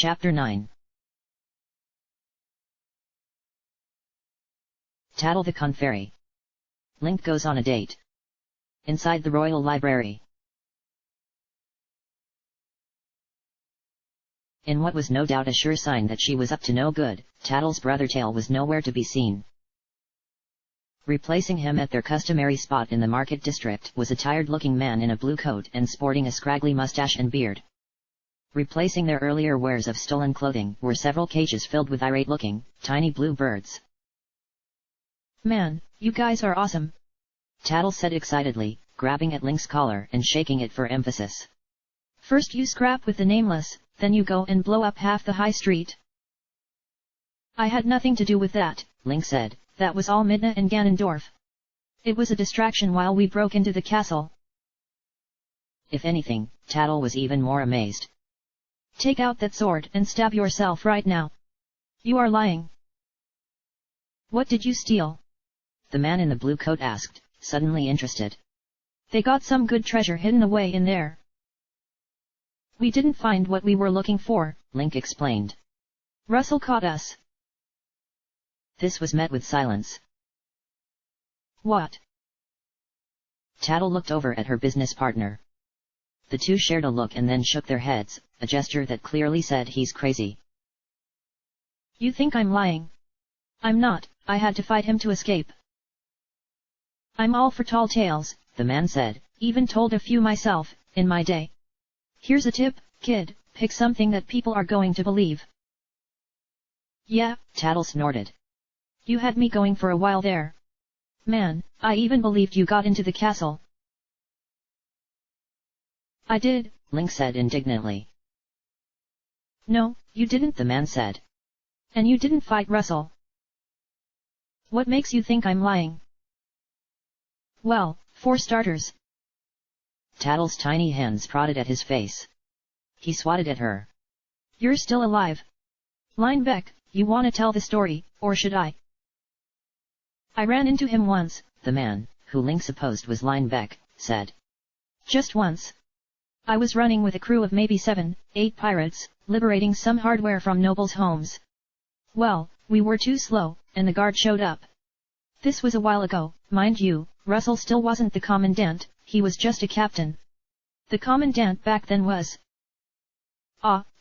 Chapter 9. Tattle the Conferry. Link goes on a date. Inside the Royal Library. In what was no doubt a sure sign that she was up to no good, Tattle's brother Tail was nowhere to be seen. Replacing him at their customary spot in the market district was a tired-looking man in a blue coat and sporting a scraggly mustache and beard. Replacing their earlier wares of stolen clothing were several cages filled with irate-looking, tiny blue birds. "Man, you guys are awesome," Tattle said excitedly, grabbing at Link's collar and shaking it for emphasis. "First you scrap with the Nameless, then you go and blow up half the high street." "I had nothing to do with that," Link said. "That was all Midna and Ganondorf. It was a distraction while we broke into the castle." If anything, Tattle was even more amazed. "Take out that sword and stab yourself right now. You are lying." "What did you steal?" the man in the blue coat asked, suddenly interested. "They got some good treasure hidden away in there. We didn't find what we were looking for," Link explained. "Russell caught us." This was met with silence. "What?" Tattle looked over at her business partner. The two shared a look and then shook their heads, a gesture that clearly said he's crazy. "You think I'm lying?" "I'm not, I had to fight him to escape." "I'm all for tall tales," the man said, "even told a few myself, in my day. Here's a tip, kid, pick something that people are going to believe." "Yeah," Tattle snorted. "You had me going for a while there. Man, I even believed you got into the castle." "I did," Link said indignantly. "No, you didn't," the man said. "And you didn't fight Russell. What makes you think I'm lying?" "Well, for starters." Tattle's tiny hands prodded at his face. He swatted at her. "You're still alive. Linebeck, you wanna tell the story, or should I?" "I ran into him once," the man, who Link supposed was Linebeck, said. "Just once. I was running with a crew of maybe 7, 8 pirates, liberating some hardware from nobles' homes. Well, we were too slow, and the guard showed up. This was a while ago, mind you, Russell still wasn't the commandant, he was just a captain. The commandant back then was...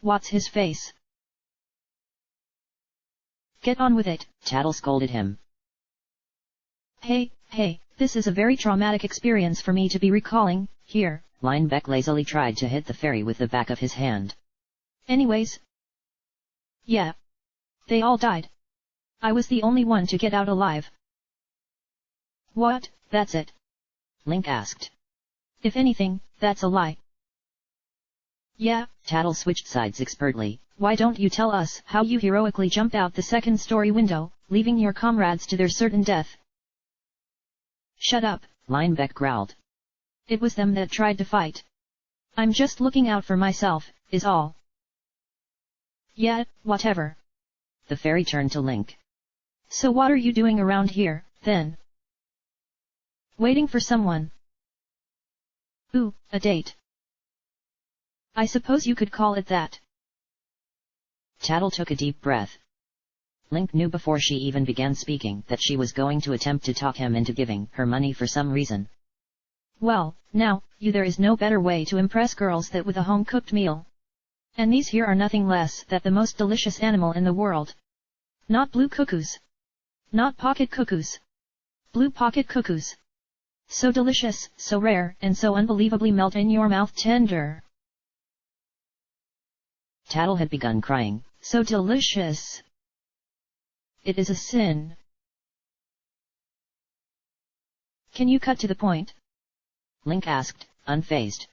what's his face?" "Get on with it," Tattle scolded him. Hey, this is a very traumatic experience for me to be recalling, here." Linebeck lazily tried to hit the fairy with the back of his hand. "Anyways. Yeah. They all died. I was the only one to get out alive." "What, that's it?" Link asked. "If anything, that's a lie." "Yeah," Tattle switched sides expertly. "Why don't you tell us how you heroically jumped out the second-story window, leaving your comrades to their certain death?" "Shut up," Linebeck growled. "It was them that tried to fight. I'm just looking out for myself, is all." "Yeah, whatever." The fairy turned to Link. "So what are you doing around here, then?" "Waiting for someone." "Ooh, a date. I suppose you could call it that." Tattle took a deep breath. Link knew before she even began speaking that she was going to attempt to talk him into giving her money for some reason. "Well, now, there is no better way to impress girls than with a home-cooked meal. And these here are nothing less than the most delicious animal in the world. Not blue cuckoos. Not pocket cuckoos. Blue pocket cuckoos. So delicious, so rare, and so unbelievably melt in your mouth tender." Tattle had begun crying. "So delicious. It is a sin." "Can you cut to the point?" Link asked, unfazed.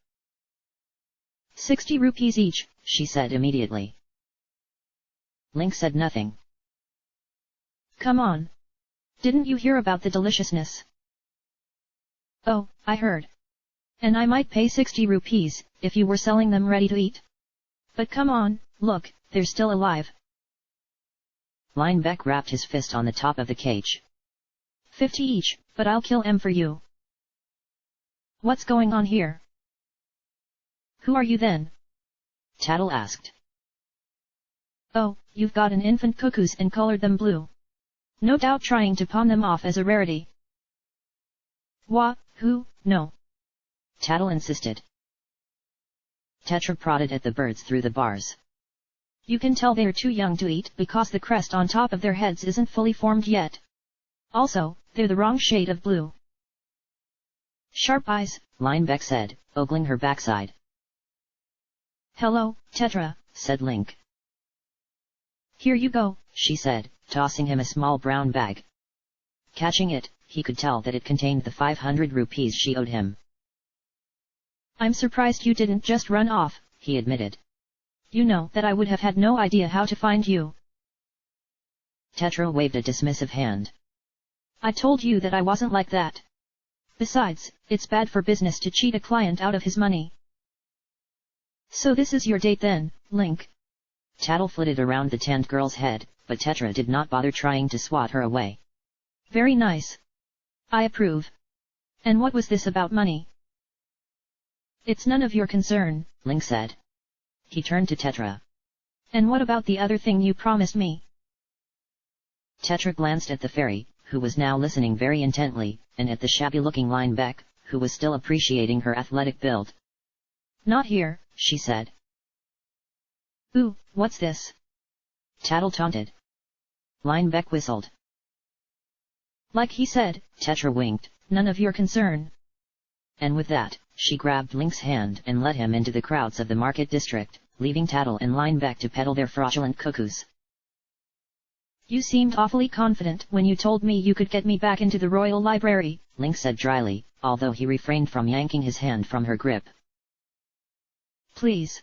60 rupees each, she said immediately. Link said nothing. "Come on. Didn't you hear about the deliciousness?" "Oh, I heard. And I might pay 60 rupees, if you were selling them ready to eat. But come on, look, they're still alive." Linebeck rapped his fist on the top of the cage. 50 each, but I'll kill 'em for you." "What's going on here?" "Who are you then?" Tattle asked. Oh, you've got an infant cuckoos and colored them blue. No doubt trying to pawn them off as a rarity. No. Tattle insisted. Tetra prodded at the birds through the bars. You can tell they're too young to eat because the crest on top of their heads isn't fully formed yet. Also, they're the wrong shade of blue. Sharp eyes, Linebeck said, ogling her backside. Hello, Tetra, said Link. Here you go, she said, tossing him a small brown bag. Catching it, he could tell that it contained the 500 rupees she owed him. I'm surprised you didn't just run off, he admitted. You know that I would have had no idea how to find you. Tetra waved a dismissive hand. I told you that I wasn't like that. Besides, it's bad for business to cheat a client out of his money. So this is your date then, Link? Tattle flitted around the tanned girl's head, but Tetra did not bother trying to swat her away. Very nice. I approve. And what was this about money? It's none of your concern, Link said. He turned to Tetra. And what about the other thing you promised me? Tetra glanced at the fairy, who was now listening very intently, and at the shabby-looking Linebeck, who was still appreciating her athletic build. Not here, she said. Ooh, what's this? Tattle taunted. Linebeck whistled. Like he said, Tetra winked, none of your concern. And with that, she grabbed Link's hand and led him into the crowds of the market district, leaving Tattle and Linebeck to peddle their fraudulent cuckoos. You seemed awfully confident when you told me you could get me back into the Royal Library, Link said dryly, although he refrained from yanking his hand from her grip. Please.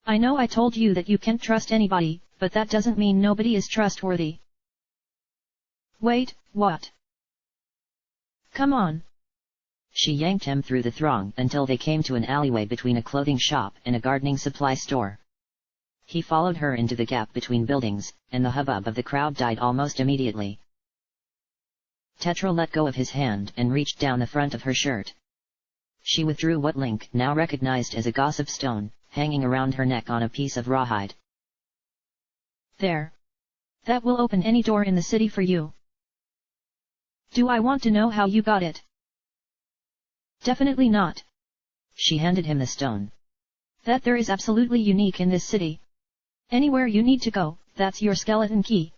I know I told you that you can't trust anybody, but that doesn't mean nobody is trustworthy. Wait, what? Come on. She yanked him through the throng until they came to an alleyway between a clothing shop and a gardening supply store. He followed her into the gap between buildings, and the hubbub of the crowd died almost immediately. Tetra let go of his hand and reached down the front of her shirt. She withdrew what Link now recognized as a gossip stone, hanging around her neck on a piece of rawhide. There. That will open any door in the city for you. Do I want to know how you got it? Definitely not. She handed him the stone. That there is absolutely unique in this city. Anywhere you need to go, that's your skeleton key.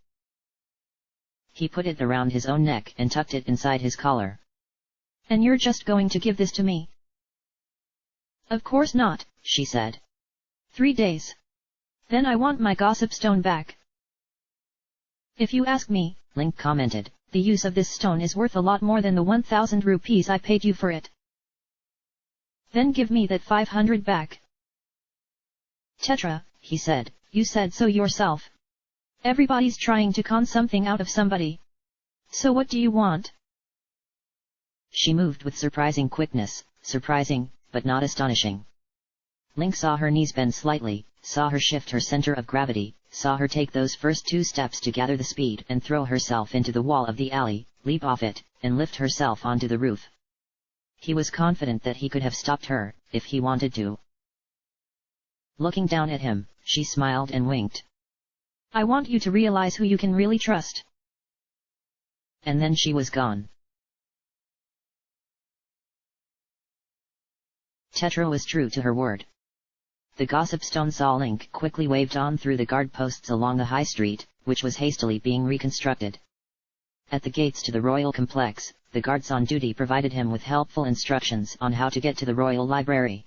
He put it around his own neck and tucked it inside his collar. And you're just going to give this to me? Of course not, she said. 3 days. Then I want my gossip stone back. If you ask me, Link commented, the use of this stone is worth a lot more than the 1,000 rupees I paid you for it. Then give me that 500 back. Tetra, he said, you said so yourself. Everybody's trying to con something out of somebody. So what do you want? She moved with surprising quickness, surprising, but not astonishing. Link saw her knees bend slightly, saw her shift her center of gravity, saw her take those first 2 steps to gather the speed and throw herself into the wall of the alley, leap off it, and lift herself onto the roof. He was confident that he could have stopped her, if he wanted to. Looking down at him, she smiled and winked. I want you to realize who you can really trust. And then she was gone. Tetra was true to her word. The gossip stone saw Link quickly waved on through the guard posts along the high street, which was hastily being reconstructed. At the gates to the royal complex, the guards on duty provided him with helpful instructions on how to get to the royal library.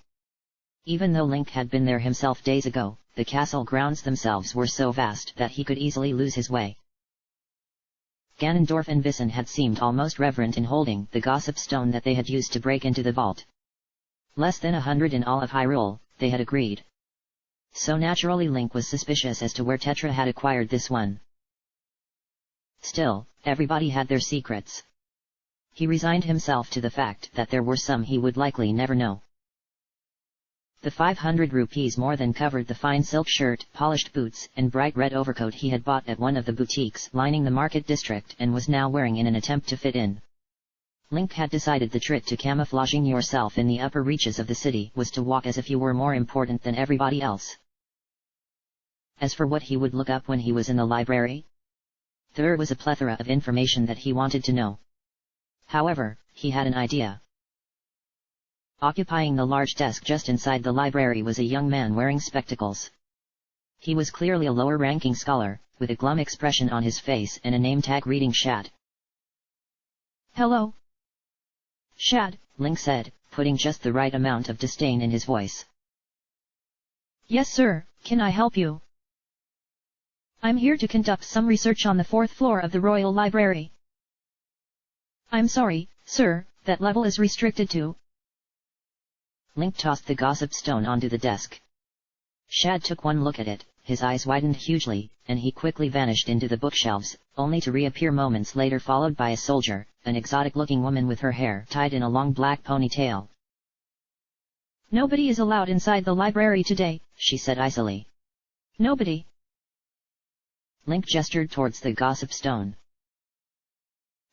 Even though Link had been there himself days ago, the castle grounds themselves were so vast that he could easily lose his way. Ganondorf and Vissen had seemed almost reverent in holding the gossip stone that they had used to break into the vault. Less than 100 in all of Hyrule, they had agreed. So naturally Link was suspicious as to where Tetra had acquired this one. Still, everybody had their secrets. He resigned himself to the fact that there were some he would likely never know. The 500 rupees more than covered the fine silk shirt, polished boots, and bright red overcoat he had bought at one of the boutiques lining the market district and was now wearing in an attempt to fit in. Link had decided the trick to camouflaging yourself in the upper reaches of the city was to walk as if you were more important than everybody else. As for what he would look up when he was in the library, there was a plethora of information that he wanted to know. However, he had an idea. Occupying the large desk just inside the library was a young man wearing spectacles. He was clearly a lower-ranking scholar, with a glum expression on his face and a name tag reading Shad. "Hello?" "Shad," Link said, putting just the right amount of disdain in his voice. "Yes sir, can I help you?" "I'm here to conduct some research on the 4th floor of the Royal Library." "I'm sorry, sir, that level is restricted to..." Link tossed the gossip stone onto the desk. Shad took one look at it, his eyes widened hugely, and he quickly vanished into the bookshelves, only to reappear moments later followed by a soldier, an exotic-looking woman with her hair tied in a long black ponytail. "Nobody is allowed inside the library today," she said icily. "Nobody." Link gestured towards the gossip stone.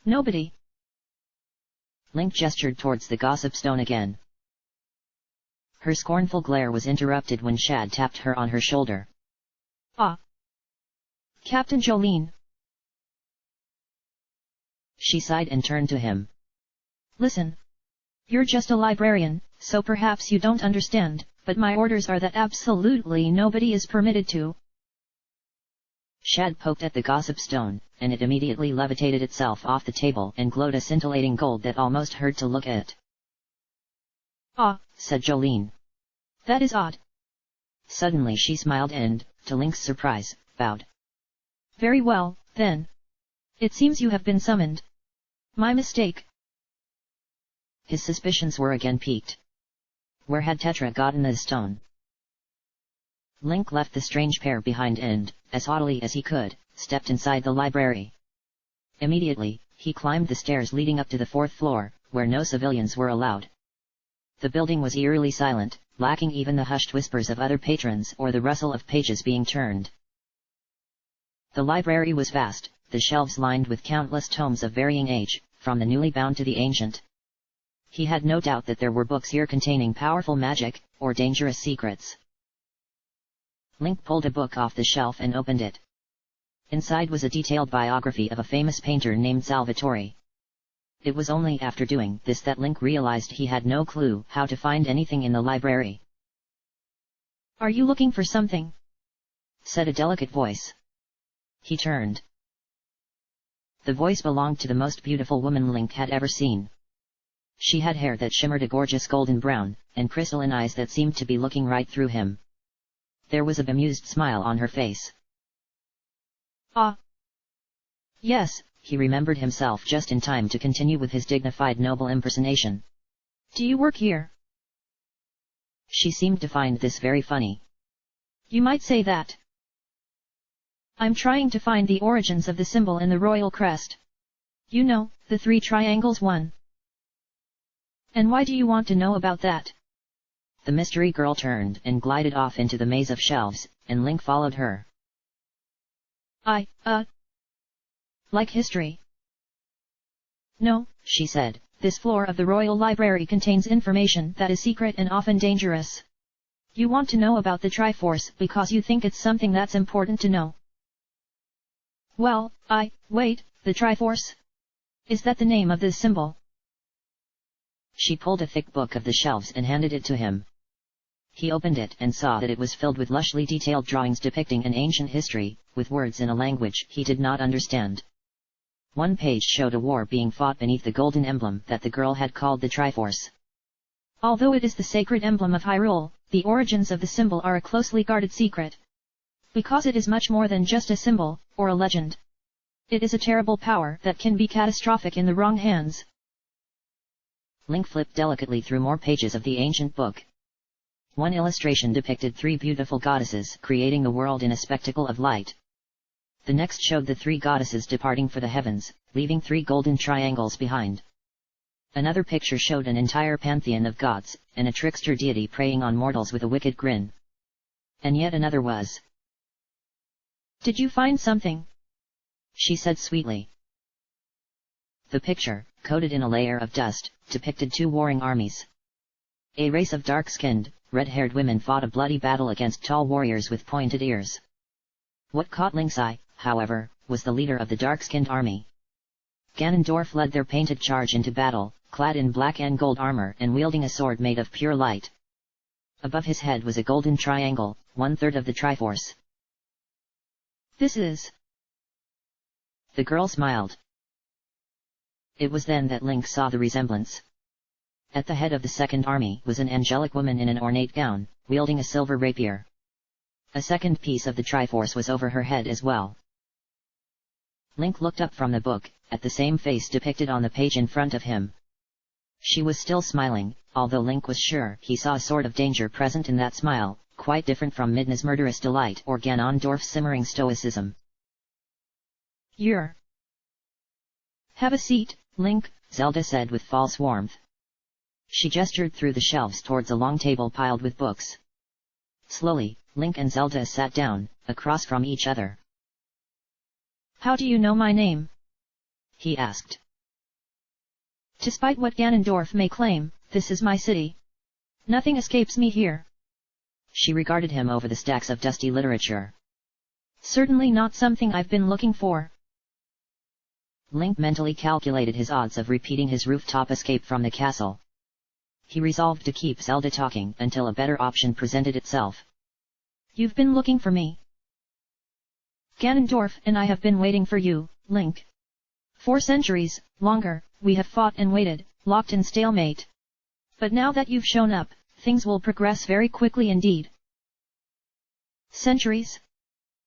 "Nobody." Link gestured towards the gossip stone again. Her scornful glare was interrupted when Shad tapped her on her shoulder. "Ah! Captain Jolene." She sighed and turned to him. "Listen. You're just a librarian, so perhaps you don't understand, but my orders are that absolutely nobody is permitted to..." Shad poked at the gossip stone, and it immediately levitated itself off the table and glowed a scintillating gold that almost hurt to look at. "Ah," said Jolene. "That is odd." Suddenly she smiled and, to Link's surprise, bowed. "Very well, then. It seems you have been summoned. My mistake." His suspicions were again piqued. Where had Tetra gotten the stone? Link left the strange pair behind and, as haughtily as he could, stepped inside the library. Immediately, he climbed the stairs leading up to the 4th floor, where no civilians were allowed. The building was eerily silent, lacking even the hushed whispers of other patrons or the rustle of pages being turned. The library was vast, the shelves lined with countless tomes of varying age, from the newly bound to the ancient. He had no doubt that there were books here containing powerful magic, or dangerous secrets. Link pulled a book off the shelf and opened it. Inside was a detailed biography of a famous painter named Salvatore. It was only after doing this that Link realized he had no clue how to find anything in the library. "Are you looking for something?" said a delicate voice. He turned. The voice belonged to the most beautiful woman Link had ever seen. She had hair that shimmered a gorgeous golden brown, and crystalline eyes that seemed to be looking right through him. There was a bemused smile on her face. "Ah. Yes," he remembered himself just in time to continue with his dignified noble impersonation. "Do you work here?" She seemed to find this very funny. "You might say that. I'm trying to find the origins of the symbol in the royal crest. You know, the 3 triangles one." "And why do you want to know about that?" The mystery girl turned and glided off into the maze of shelves, and Link followed her. Like history." "No," she said, "this floor of the Royal Library contains information that is secret and often dangerous. You want to know about the Triforce because you think it's something that's important to know." "Well, wait, the Triforce? Is that the name of this symbol?" She pulled a thick book of the shelves and handed it to him. He opened it and saw that it was filled with lushly detailed drawings depicting an ancient history, with words in a language he did not understand. One page showed a war being fought beneath the golden emblem that the girl had called the Triforce. "Although it is the sacred emblem of Hyrule, the origins of the symbol are a closely guarded secret. Because it is much more than just a symbol, or a legend. It is a terrible power that can be catastrophic in the wrong hands." Link flipped delicately through more pages of the ancient book. One illustration depicted 3 beautiful goddesses creating the world in a spectacle of light. The next showed the 3 goddesses departing for the heavens, leaving 3 golden triangles behind. Another picture showed an entire pantheon of gods, and a trickster deity preying on mortals with a wicked grin. And yet another was. "Did you find something?" she said sweetly. The picture, coated in a layer of dust, depicted 2 warring armies. A race of dark-skinned, red-haired women fought a bloody battle against tall warriors with pointed ears. What caught Link's eye, however, was the leader of the dark-skinned army. Ganondorf led their painted charge into battle, clad in black and gold armor and wielding a sword made of pure light. Above his head was a golden triangle, 1/3 of the Triforce. This is... The girl smiled. It was then that Link saw the resemblance. At the head of the second army was an angelic woman in an ornate gown, wielding a silver rapier. A second piece of the Triforce was over her head as well. Link looked up from the book, at the same face depicted on the page in front of him. She was still smiling, although Link was sure he saw a sort of danger present in that smile, quite different from Midna's murderous delight or Ganondorf's simmering stoicism. "You're... Have a seat, Link," Zelda said with false warmth. She gestured through the shelves towards a long table piled with books. Slowly, Link and Zelda sat down, across from each other. "How do you know my name?" he asked. "Despite what Ganondorf may claim, this is my city. Nothing escapes me here." She regarded him over the stacks of dusty literature. "Certainly not something I've been looking for." Link mentally calculated his odds of repeating his rooftop escape from the castle. He resolved to keep Zelda talking until a better option presented itself. "You've been looking for me. Ganondorf and I have been waiting for you, Link. For centuries, longer, we have fought and waited, locked in stalemate. But now that you've shown up, things will progress very quickly indeed." "Centuries?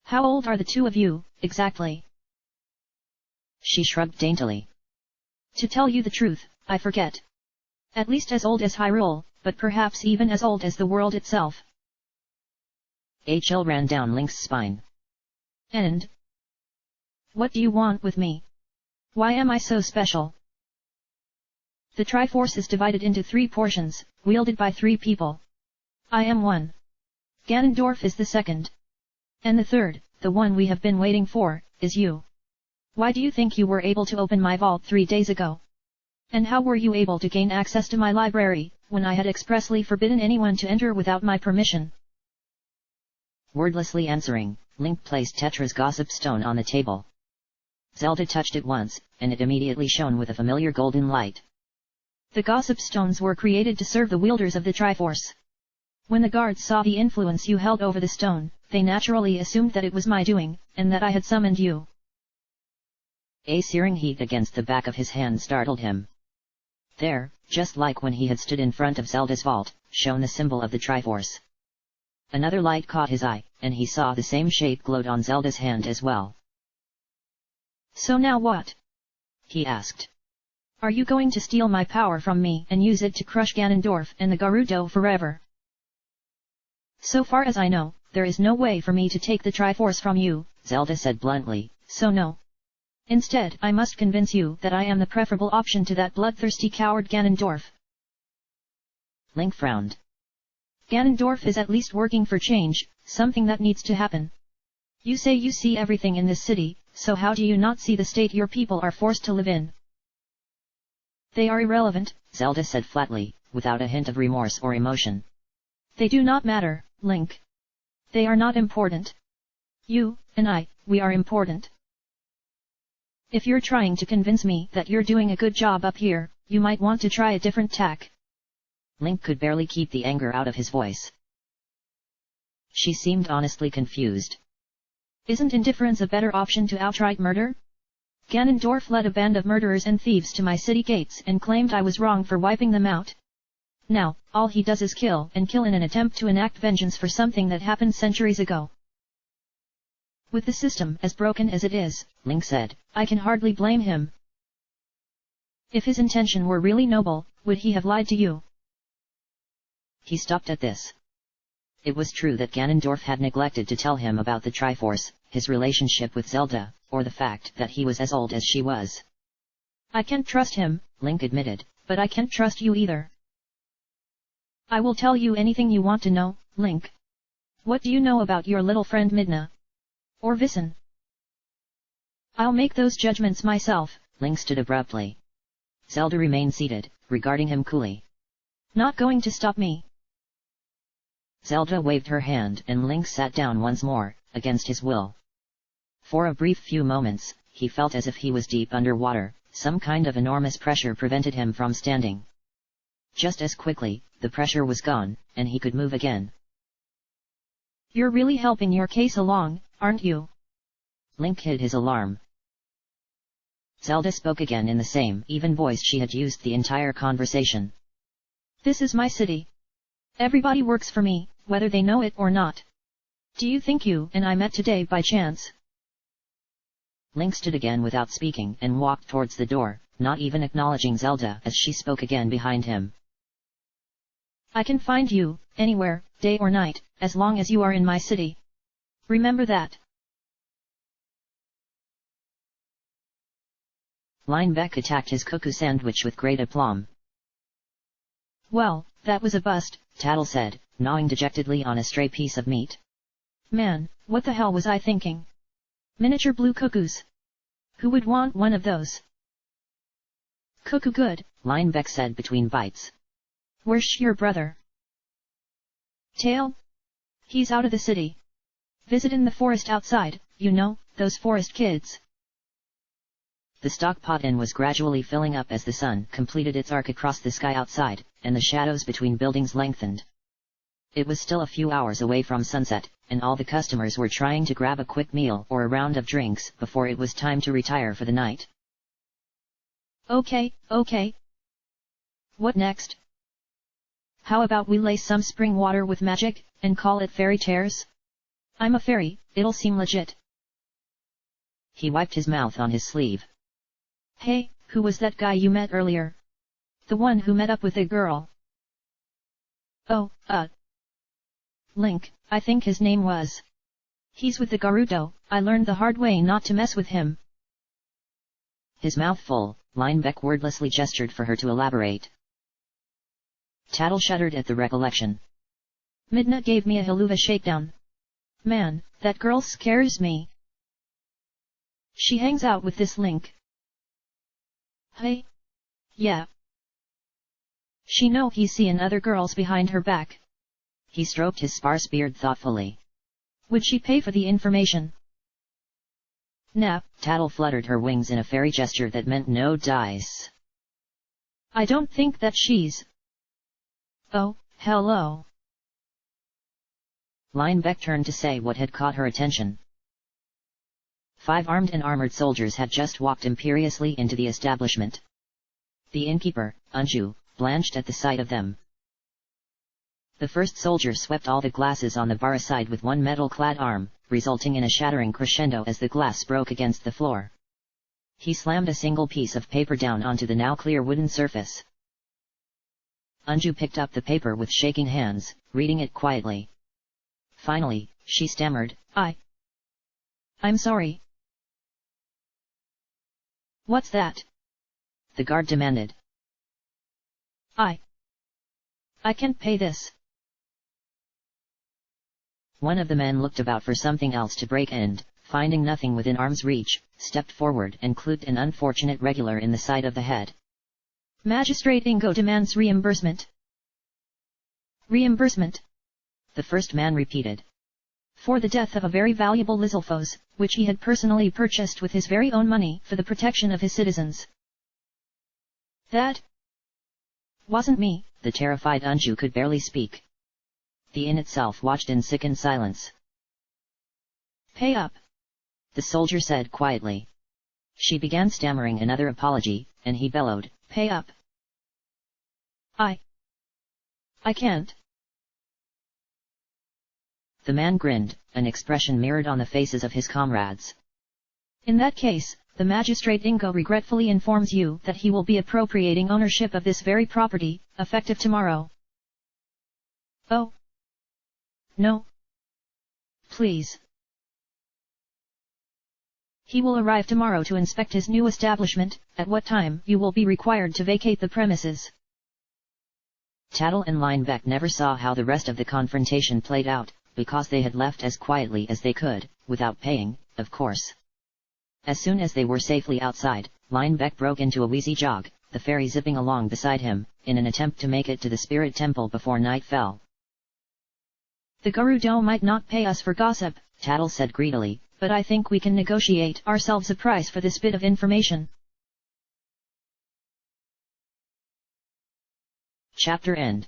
How old are the two of you, exactly?" She shrugged daintily. "To tell you the truth, I forget. At least as old as Hyrule, but perhaps even as old as the world itself." A chill ran down Link's spine. "And? What do you want with me? Why am I so special?" "The Triforce is divided into 3 portions, wielded by 3 people. I am one. Ganondorf is the second. And the third, the one we have been waiting for, is you. Why do you think you were able to open my vault 3 days ago? And how were you able to gain access to my library, when I had expressly forbidden anyone to enter without my permission?" Wordlessly answering, Link placed Tetra's gossip stone on the table. Zelda touched it once, and it immediately shone with a familiar golden light. "The gossip stones were created to serve the wielders of the Triforce. When the guards saw the influence you held over the stone, they naturally assumed that it was my doing, and that I had summoned you." A searing heat against the back of his hand startled him. There, just like when he had stood in front of Zelda's vault, shone the symbol of the Triforce. Another light caught his eye, and he saw the same shape glowed on Zelda's hand as well. "So now what?" he asked. "Are you going to steal my power from me and use it to crush Ganondorf and the Gerudo forever?" "So far as I know, there is no way for me to take the Triforce from you," Zelda said bluntly, "so no. Instead, I must convince you that I am the preferable option to that bloodthirsty coward Ganondorf." Link frowned. "Ganondorf is at least working for change, something that needs to happen. You say you see everything in this city, so how do you not see the state your people are forced to live in?" "They are irrelevant," Zelda said flatly, without a hint of remorse or emotion. "They do not matter, Link. They are not important. You, and I, we are important. If you're trying to convince me that you're doing a good job up here, you might want to try a different tack." Link could barely keep the anger out of his voice. She seemed honestly confused. "Isn't indifference a better option to outright murder? Ganondorf led a band of murderers and thieves to my city gates and claimed I was wrong for wiping them out. Now, all he does is kill and kill in an attempt to enact vengeance for something that happened centuries ago. With the system as broken as it is," Link said, "I can hardly blame him. If his intention were really noble, would he have lied to you?" He stopped at this. It was true that Ganondorf had neglected to tell him about the Triforce, his relationship with Zelda, or the fact that he was as old as she was. "I can't trust him," Link admitted, "but I can't trust you either." "I will tell you anything you want to know, Link. What do you know about your little friend Midna? Or Vissen?" "I'll make those judgments myself," Link stood abruptly. Zelda remained seated, regarding him coolly. "Not going to stop me." Zelda waved her hand and Link sat down once more, against his will. For a brief few moments, he felt as if he was deep underwater. Some kind of enormous pressure prevented him from standing. Just as quickly, the pressure was gone, and he could move again. You're really helping your case along, aren't you? Link hid his alarm. Zelda spoke again in the same even voice she had used the entire conversation. This is my city. Everybody works for me, whether they know it or not. Do you think you and I met today by chance? Link stood again without speaking and walked towards the door, not even acknowledging Zelda as she spoke again behind him. I can find you, anywhere, day or night, as long as you are in my city. Remember that. Linebeck attacked his cuckoo sandwich with great aplomb. Well, that was a bust, Tattle said, gnawing dejectedly on a stray piece of meat. Man, what the hell was I thinking? Miniature blue cuckoos. Who would want one of those? Cuckoo good, Linebeck said between bites. Where's your brother? Tail? He's out of the city. Visitin' the forest outside, you know, those forest kids. The stock pot inn was gradually filling up as the sun completed its arc across the sky outside, and the shadows between buildings lengthened. It was still a few hours away from sunset, and all the customers were trying to grab a quick meal or a round of drinks before it was time to retire for the night. Okay. What next? How about we lace some spring water with magic, and call it fairy tears? I'm a fairy, it'll seem legit. He wiped his mouth on his sleeve. Hey, who was that guy you met earlier? The one who met up with the girl. Oh, Link, I think his name was. He's with the Garuto, I learned the hard way not to mess with him. His mouth full, Linebeck wordlessly gestured for her to elaborate. Tattle shuddered at the recollection. Midna gave me a haluva shakedown. Man, that girl scares me. She hangs out with this Link. Hey? Yeah. She know he's seeing other girls behind her back. He stroked his sparse beard thoughtfully. Would she pay for the information? Nah. Tattle fluttered her wings in a fairy gesture that meant no dice. I don't think that she's... Oh, hello. Linebeck turned to say what had caught her attention. 5 armed and armored soldiers had just walked imperiously into the establishment. The innkeeper, Anju, blanched at the sight of them. The first soldier swept all the glasses on the bar aside with one metal-clad arm, resulting in a shattering crescendo as the glass broke against the floor. He slammed a single piece of paper down onto the now clear wooden surface. Anju picked up the paper with shaking hands, reading it quietly. Finally, she stammered, I'm sorry. What's that? The guard demanded. I can't pay this. One of the men looked about for something else to break and, finding nothing within arm's reach, stepped forward and clubbed an unfortunate regular in the side of the head. Magistrate Ingo demands reimbursement. Reimbursement? The first man repeated. For the death of a very valuable Lizalfos, which he had personally purchased with his very own money for the protection of his citizens. That wasn't me. The terrified Anju could barely speak. The inn itself watched in sickened silence. Pay up, the soldier said quietly. She began stammering another apology, and he bellowed, Pay up. I can't. The man grinned, an expression mirrored on the faces of his comrades. In that case, the magistrate Ingo regretfully informs you that he will be appropriating ownership of this very property, effective tomorrow. Oh. No. Please. He will arrive tomorrow to inspect his new establishment, at what time you will be required to vacate the premises. Tattle and Linebeck never saw how the rest of the confrontation played out, because they had left as quietly as they could, without paying, of course. As soon as they were safely outside, Linebeck broke into a wheezy jog, the fairy zipping along beside him, in an attempt to make it to the spirit temple before night fell. The Garudo might not pay us for gossip, Tattle said greedily, but I think we can negotiate ourselves a price for this bit of information. Chapter end.